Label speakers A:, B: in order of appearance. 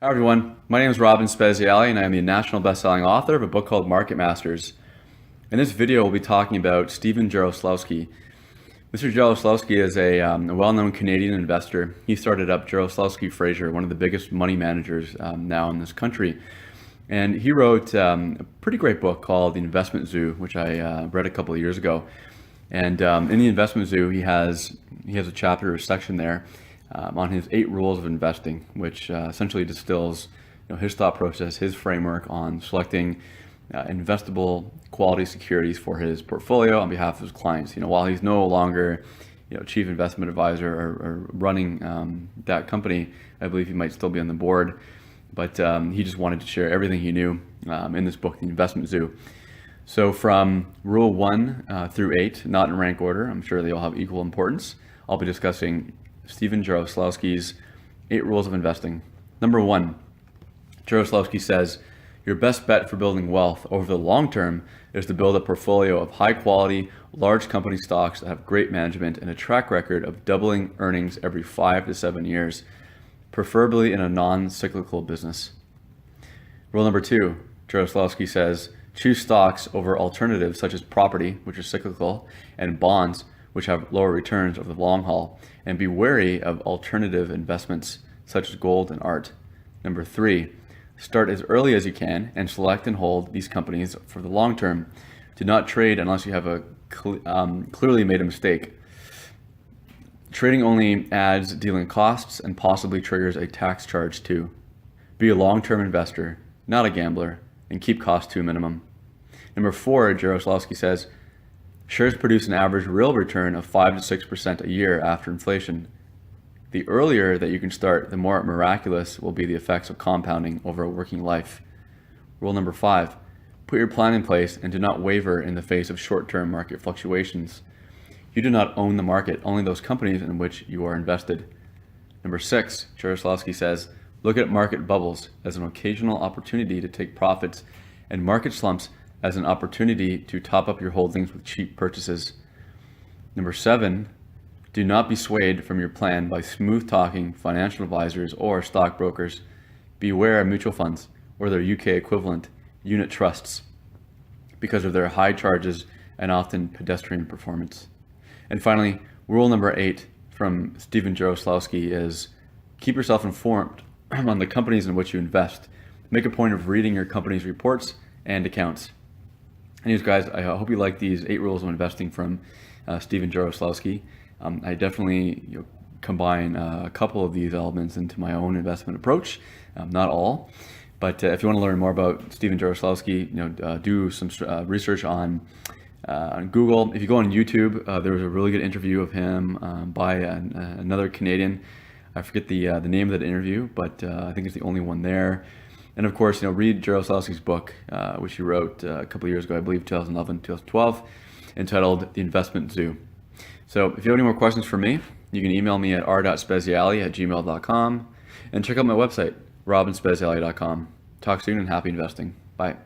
A: Hi everyone, my name is Robin Speziale and I am the national best-selling author of a book called Market Masters. In this video we'll be talking about Stephen Jarislowsky. Mr. Jarislowsky is a well-known Canadian investor. He started up Jarislowsky Fraser, one of the biggest money managers now in this country. And he wrote a pretty great book called The Investment Zoo, which I read a couple of years ago. And in The Investment Zoo he has a chapter or section there on his 8 rules of investing, which essentially distills his thought process, his framework on selecting investable quality securities for his portfolio on behalf of his clients. While he's no longer chief investment advisor or running that company, I believe he might still be on the board, but he just wanted to share everything he knew in this book, The Investment Zoo. So from rule 1 through 8, not in rank order, I'm sure they all have equal importance, I'll be discussing Stephen Jarislowsky's 8 rules of investing. Number 1, Jarislowsky says, your best bet for building wealth over the long term is to build a portfolio of high quality, large company stocks that have great management and a track record of doubling earnings every 5 to 7 years, preferably in a non-cyclical business. Rule number 2, Jarislowsky says, choose stocks over alternatives such as property, which is cyclical, and bonds, which have lower returns over the long haul, and be wary of alternative investments such as gold and art. Number 3, start as early as you can and select and hold these companies for the long term. Do not trade unless you have clearly made a mistake. Trading only adds dealing costs and possibly triggers a tax charge too. Be a long-term investor, not a gambler, and keep costs to a minimum. Number 4, Jarislowsky says, shares produce an average real return of 5 to 6% a year after inflation. The earlier that you can start, the more miraculous will be the effects of compounding over a working life. Rule number 5, put your plan in place and do not waver in the face of short-term market fluctuations. You do not own the market, only those companies in which you are invested. Number 6, Jarislowsky says, look at market bubbles as an occasional opportunity to take profits and market slumps as an opportunity to top up your holdings with cheap purchases. Number 7, do not be swayed from your plan by smooth-talking financial advisors or stockbrokers. Beware of mutual funds or their UK equivalent, unit trusts, because of their high charges and often pedestrian performance. And finally, rule number 8 from Stephen Jarislowsky is keep yourself informed on the companies in which you invest. Make a point of reading your company's reports and accounts. Anyways, guys, I hope you like these 8 rules of investing from Stephen Jarislowsky. I definitely combine a couple of these elements into my own investment approach, not all. But if you want to learn more about Stephen Jarislowsky, do some research on Google. If you go on YouTube, there was a really good interview of him by another Canadian. I forget the name of that interview, but I think it's the only one there. And of course, read Jarislowsky's book, which he wrote a couple of years ago, I believe 2011, 2012, entitled The Investment Zoo. So if you have any more questions for me, you can email me at r.speziale@gmail.com and check out my website, robinspeziale.com. Talk soon and happy investing. Bye.